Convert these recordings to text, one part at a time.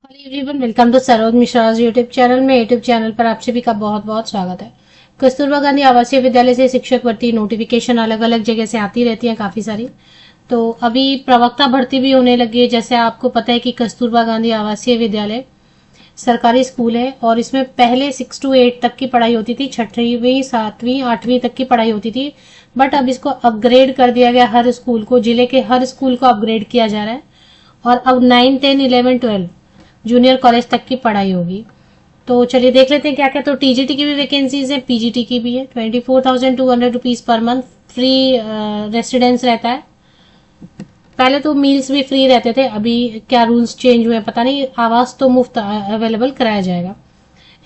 Hello everyone, welcome to Saroj Mishra YouTube channel में। YouTube channel पर आप सभी का बहुत बहुत स्वागत है। कस्तूरबा गांधी आवासीय विद्यालय से शिक्षक भर्ती नोटिफिकेशन अलग अलग जगह से आती रहती है काफी सारी। तो अभी प्रवक्ता भर्ती भी होने लगी है। जैसे आपको पता है कि कस्तूरबा गांधी आवासीय विद्यालय सरकारी स्कूल है और इसमें पहले 6 to 8 तक की पढ़ाई होती थी, 6वीं 7वीं 8वीं तक की पढ़ाई होती थी। बट अब इसको अपग्रेड कर दिया गया, हर स्कूल को, जिले के हर स्कूल को अपग्रेड किया जा रहा है और अब 9, 10, 11, 12 जूनियर कॉलेज तक की पढ़ाई होगी। तो चलिए देख लेते हैं क्या क्या। तो टीजीटी की भी वैकेंसीज है, पीजीटी की भी है। 24,200 rupees per month free residence रहता है। पहले तो मील्स भी फ्री रहते थे, अभी क्या रूल्स चेंज हुए पता नहीं। आवास तो मुफ्त अवेलेबल कराया जाएगा।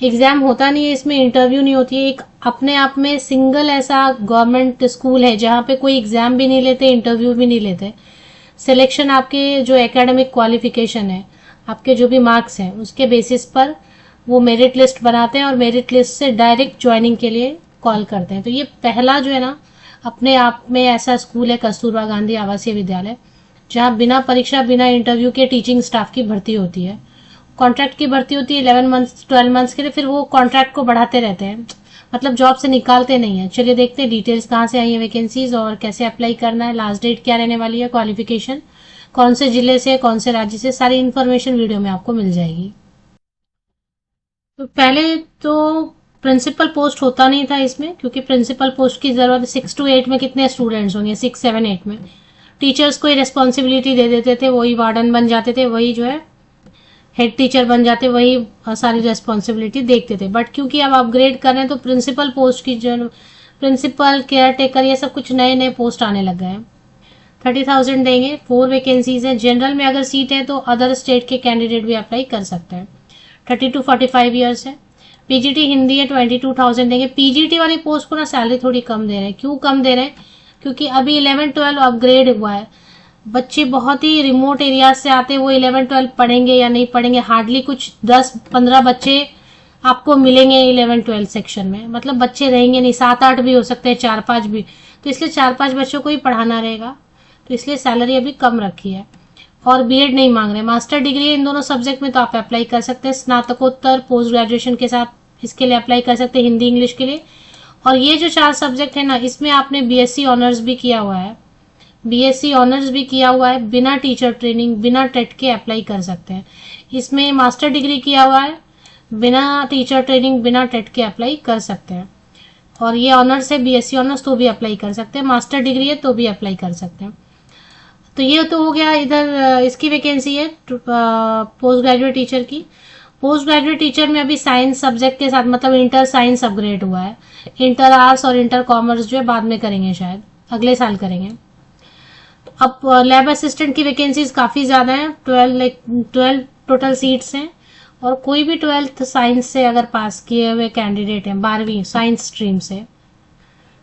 एग्जाम होता नहीं है इसमें, इंटरव्यू नहीं होती है। एक अपने आप में सिंगल ऐसा गवर्नमेंट स्कूल है जहां पे कोई एग्जाम भी नहीं लेते, इंटरव्यू भी नहीं लेते। सिलेक्शन आपके जो एकेडमिक क्वालिफिकेशन है, आपके जो भी मार्क्स हैं, उसके बेसिस पर वो मेरिट लिस्ट बनाते हैं और मेरिट लिस्ट से डायरेक्ट ज्वाइनिंग के लिए कॉल करते हैं। तो ये पहला जो है ना अपने आप में ऐसा स्कूल है कस्तूरबा गांधी आवासीय विद्यालय, जहां बिना परीक्षा बिना इंटरव्यू के टीचिंग स्टाफ की भर्ती होती है। कॉन्ट्रैक्ट की भर्ती होती है 11 मंथ्स 12 मंथ्स के लिए, फिर वो कॉन्ट्रैक्ट को बढ़ाते रहते हैं, मतलब जॉब से निकालते नहीं है। चलिए देखते हैं डिटेल्स कहाँ से आई है वैकेंसीज और कैसे अप्लाई करना है, लास्ट डेट क्या रहने वाली है, क्वालिफिकेशन कौन से जिले से कौन से राज्य से, सारी इन्फॉर्मेशन वीडियो में आपको मिल जाएगी। तो पहले तो प्रिंसिपल पोस्ट होता नहीं था इसमें, क्योंकि प्रिंसिपल पोस्ट की जरूरत 6 to 8 में कितने स्टूडेंट्स होंगे, 6, 7, 8 में टीचर्स को ही रिस्पॉन्सिबिलिटी दे देते थे, वही वार्डन बन जाते थे, वही जो है हेड टीचर बन जाते, वही सारी रिस्पॉन्सिबिलिटी देखते थे। बट क्योंकि अब अपग्रेड कर रहे हैं तो प्रिंसिपल पोस्ट की जो प्रिंसिपल केयर टेकर ये सब कुछ नए नए पोस्ट आने लग गए हैं। 30,000 देंगे। 4 वैकेंसीज है। जनरल में अगर सीट है तो अदर स्टेट के कैंडिडेट भी अप्लाई कर सकते हैं। 30 to 45 ईयर्स है। पीजीटी हिंदी है, 22,000 देंगे। पीजीटी वाली पोस्ट को ना सैलरी थोड़ी कम दे रहे हैं। क्यों कम दे रहे हैं? क्योंकि अभी 11-12 अपग्रेड हुआ है। बच्चे बहुत ही रिमोट एरिया से आते हैं, वो 11-12 पढ़ेंगे या नहीं पढ़ेंगे, हार्डली कुछ 10-15 बच्चे आपको मिलेंगे 11-12 सेक्शन में, मतलब बच्चे रहेंगे नहीं। 7-8 भी हो सकते हैं, 4-5 भी, तो इसलिए 4-5 बच्चों को ही पढ़ाना रहेगा, तो इसलिए सैलरी अभी कम रखी है। और बीएड नहीं मांग रहे, मास्टर डिग्री है इन दोनों सब्जेक्ट में तो आप अप्लाई कर सकते हैं। स्नातकोत्तर पोस्ट ग्रेजुएशन के साथ इसके लिए अप्लाई कर सकते हैं, हिंदी इंग्लिश के लिए। और ये जो 4 सब्जेक्ट है ना, इसमें आपने बीएससी ऑनर्स भी किया हुआ है, बीएससी ऑनर्स भी किया हुआ है, बिना टीचर ट्रेनिंग बिना टेट के अप्लाई कर सकते हैं। इसमें मास्टर डिग्री किया हुआ है, बिना टीचर ट्रेनिंग बिना टेट के अप्लाई कर सकते हैं। और ये ऑनर्स है, बीएससी ऑनर्स, तो भी अप्लाई कर सकते हैं। मास्टर डिग्री है तो भी अप्लाई कर सकते हैं। तो ये तो हो गया। इधर इसकी वैकेंसी है पोस्ट ग्रेजुएट टीचर की। पोस्ट ग्रेजुएट टीचर में अभी साइंस सब्जेक्ट के साथ, मतलब इंटर साइंस अपग्रेड हुआ है। इंटर आर्ट्स और इंटर कॉमर्स जो है बाद में करेंगे, शायद अगले साल करेंगे। तो अब लैब असिस्टेंट की वैकेंसीज काफी ज्यादा है। 12 टोटल सीट्स हैं और कोई भी 12th साइंस से अगर पास किए हुए कैंडिडेट हैं, 12वीं साइंस स्ट्रीम से,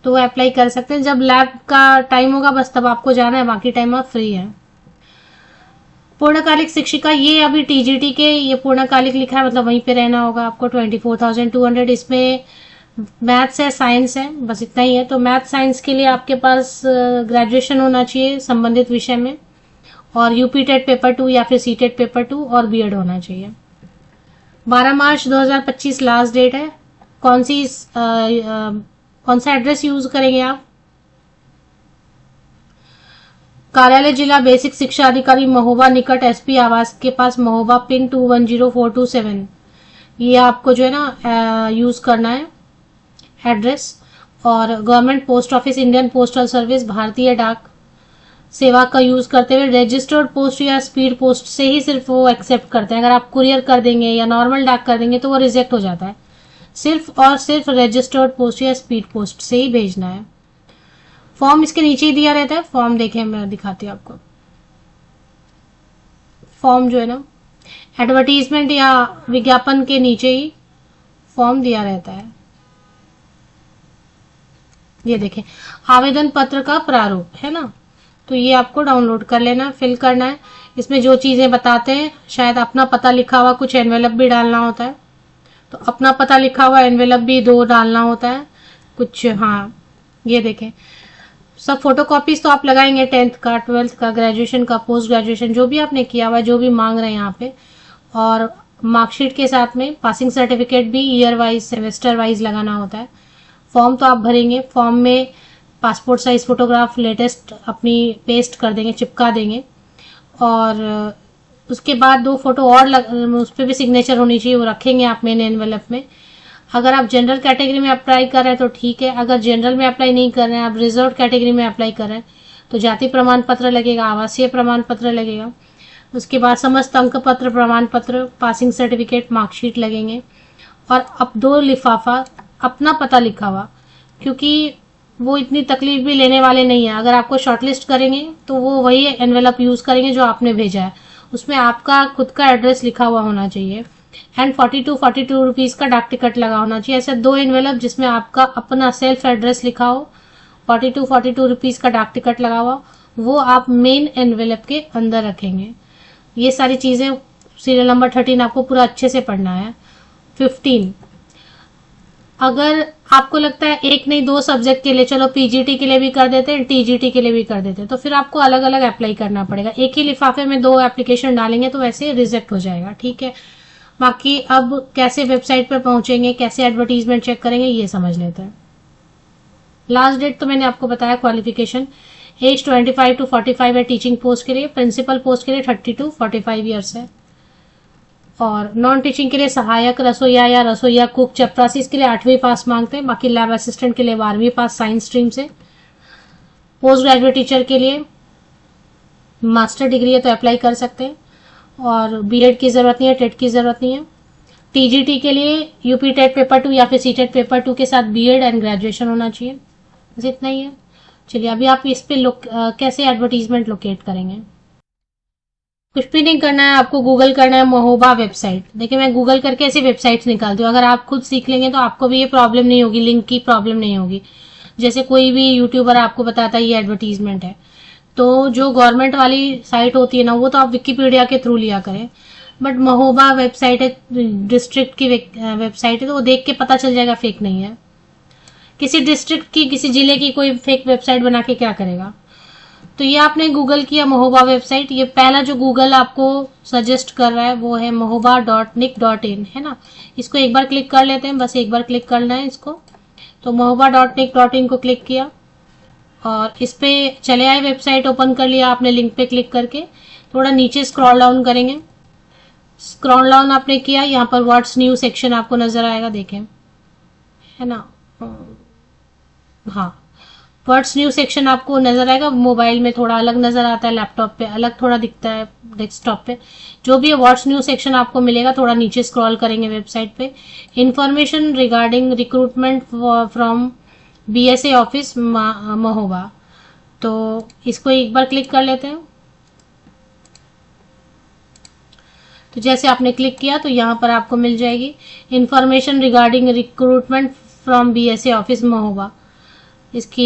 तो वो अप्लाई कर सकते हैं। जब लैब का टाइम होगा बस तब आपको जाना है, बाकी टाइम आप फ्री है। पूर्णकालिक शिक्षिका, ये अभी टीजीटी के ये पूर्णकालिक लिखा है, मतलब वहीं पे रहना होगा आपको। 24,200। इसमें मैथ्स है, साइंस है, बस इतना ही है। तो मैथ साइंस के लिए आपके पास ग्रेजुएशन होना चाहिए संबंधित विषय में, और यूपी टेट पेपर 2 या फिर सी टेट पेपर 2 और बीएड होना चाहिए। 12 मार्च 2025 लास्ट डेट है। कौन सा एड्रेस यूज करेंगे आप? कार्यालय जिला बेसिक शिक्षा अधिकारी महोबा, निकट एसपी आवास के पास, महोबा, पिन 210427। ये आपको जो है ना यूज करना है एड्रेस। और government post office, Indian postal service, भारतीय डाक सेवा का यूज करते हुए रजिस्टर्ड पोस्ट या स्पीड पोस्ट से ही सिर्फ वो एक्सेप्ट करते हैं। अगर आप कुरियर कर देंगे या नॉर्मल डाक कर देंगे तो वो रिजेक्ट हो जाता है। सिर्फ और सिर्फ रजिस्टर्ड पोस्ट या स्पीड पोस्ट से ही भेजना है। फॉर्म इसके नीचे ही दिया रहता है। फॉर्म देखें, मैं दिखाती हूँ आपको। फॉर्म जो है ना एडवर्टीजमेंट या विज्ञापन के नीचे ही फॉर्म दिया रहता है। ये देखें, आवेदन पत्र का प्रारूप है ना, तो ये आपको डाउनलोड कर लेना, फिल करना है। इसमें जो चीजें बताते हैं, शायद अपना पता लिखा हुआ कुछ एनवेलप भी डालना होता है, तो अपना पता लिखा हुआ एनवेलप भी 2 डालना होता है कुछ। हाँ, ये देखें, सब फोटोकॉपीज तो आप लगाएंगे 10th का, 12th का, ग्रेजुएशन का, पोस्ट ग्रेजुएशन जो भी आपने किया हुआ है, जो भी मांग रहे हैं यहाँ पे, और मार्कशीट के साथ में पासिंग सर्टिफिकेट भी ईयर वाइज सेमेस्टर वाइज लगाना होता है। फॉर्म तो आप भरेंगे, फॉर्म में पासपोर्ट साइज फोटोग्राफ लेटेस्ट अपनी पेस्ट कर देंगे, चिपका देंगे। और उसके बाद 2 फोटो और उस पर भी सिग्नेचर होनी चाहिए, वो रखेंगे आप मेन एनवेलप में। अगर आप जनरल कैटेगरी में अप्लाई कर रहे हैं तो ठीक है, अगर जनरल में अप्लाई नहीं कर रहे हैं, आप रिजर्व कैटेगरी में अप्लाई कर रहे हैं तो जाति प्रमाण पत्र लगेगा, आवासीय प्रमाण पत्र लगेगा। उसके बाद समस्त अंक पत्र, प्रमाण पत्र, पासिंग सर्टिफिकेट, मार्कशीट लगेंगे। और अब 2 लिफाफा अपना पता लिखा हुआ, क्योंकि वो इतनी तकलीफ भी लेने वाले नहीं है। अगर आपको शॉर्टलिस्ट करेंगे तो वो वही एनवेलप यूज करेंगे जो आपने भेजा है, उसमें आपका खुद का एड्रेस लिखा हुआ होना चाहिए। एंड 42 रुपीज का डाक टिकट लगा होना चाहिए। ऐसे 2 एनवेलप जिसमें आपका अपना सेल्फ एड्रेस लिखा हो, 42 रुपीज का डाक टिकट लगा हुआ, वो आप मेन एनवेलप के अंदर रखेंगे। ये सारी चीजें सीरियल नंबर 13 आपको पूरा अच्छे से पढ़ना है। 15, अगर आपको लगता है 1 नहीं 2 सब्जेक्ट के लिए, चलो पीजीटी के लिए भी कर देते हैं, टीजीटी के लिए भी कर देते हैं, तो फिर आपको अलग अलग अप्लाई करना पड़ेगा। एक ही लिफाफे में 2 एप्लीकेशन डालेंगे तो वैसे रिजेक्ट हो जाएगा, ठीक है। बाकी अब कैसे वेबसाइट पर पहुंचेंगे, कैसे एडवर्टीजमेंट चेक करेंगे, ये समझ लेते हैं। लास्ट डेट तो मैंने आपको बताया, क्वालिफिकेशन एज 25 to 45 है टीचिंग पोस्ट के लिए, प्रिंसिपल पोस्ट के लिए 30 to 45 ईयर्स है। और नॉन टीचिंग के लिए सहायक रसोईया या रसोईया कुक, चपरासी के लिए 8वीं पास मांगते हैं। बाकी लैब असिस्टेंट के लिए 12वीं पास साइंस स्ट्रीम से। पोस्ट ग्रेजुएट टीचर के लिए मास्टर डिग्री है तो अप्लाई कर सकते हैं, और बीएड की जरूरत नहीं है, टेट की जरूरत नहीं है। टीजीटी के लिए यूपी टेट पेपर 2 या फिर सीटेट पेपर 2 के साथ बीएड एंड ग्रेजुएशन होना चाहिए। बस इतना ही है। चलिए अभी आप इस पे कैसे एडवर्टीजमेंट लोकेट करेंगे। कुछ भी नहीं करना है, आपको गूगल करना है महोबा वेबसाइट। देखिए मैं गूगल करके ऐसी वेबसाइट्स निकालती हूँ, अगर आप खुद सीख लेंगे तो आपको भी ये प्रॉब्लम नहीं होगी, लिंक की प्रॉब्लम नहीं होगी। जैसे कोई भी यूट्यूबर आपको बताता है ये एडवर्टीजमेंट है, तो जो गवर्नमेंट वाली साइट होती है ना, वो तो आप विकिपीडिया के थ्रू लिया करें। बट महोबा वेबसाइट है, डिस्ट्रिक्ट की वेबसाइट है, तो वो देख के पता चल जाएगा फेक नहीं है। किसी डिस्ट्रिक्ट की, किसी जिले की कोई फेक वेबसाइट बना के क्या करेगा। तो ये आपने गूगल किया महोबा वेबसाइट, ये पहला जो गूगल आपको सजेस्ट कर रहा है वो है mohoba.nic.in, है ना। इसको एक बार क्लिक कर लेते हैं, बस एक बार क्लिक करना है इसको। तो mohoba.nic.in को क्लिक किया और इस पे चले आए, वेबसाइट ओपन कर लिया आपने लिंक पे क्लिक करके। थोड़ा नीचे स्क्रॉल डाउन करेंगे, स्क्रॉल डाउन आपने किया, यहाँ पर व्हाट्स न्यू सेक्शन आपको नजर आएगा, देखें, है ना। हाँ, व्हाट्स न्यू सेक्शन आपको नजर आएगा। मोबाइल में थोड़ा अलग नजर आता है, लैपटॉप पे अलग थोड़ा दिखता है, डेस्कटॉप पे जो भी है व्हाट्स न्यू सेक्शन आपको मिलेगा। थोड़ा नीचे स्क्रॉल करेंगे वेबसाइट पे, information regarding recruitment from BSA office Mahoba, तो इसको एक बार क्लिक कर लेते हैं। तो जैसे आपने क्लिक किया तो यहाँ पर आपको मिल जाएगी information regarding recruitment from BSA office Mahoba. इसकी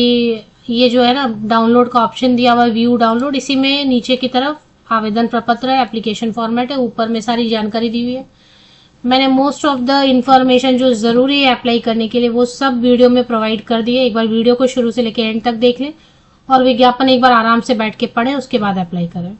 ये जो है ना डाउनलोड का ऑप्शन दिया हुआ है, व्यू डाउनलोड, इसी में नीचे की तरफ आवेदन प्रपत्र है, एप्लीकेशन फॉर्मेट है, ऊपर में सारी जानकारी दी हुई है। मैंने मोस्ट ऑफ द इंफॉर्मेशन जो जरूरी है अप्लाई करने के लिए वो सब वीडियो में प्रोवाइड कर दिए। एक बार वीडियो को शुरू से लेकर एंड तक देख लें और विज्ञापन एक बार आराम से बैठ के पढ़ें, उसके बाद अप्लाई करें।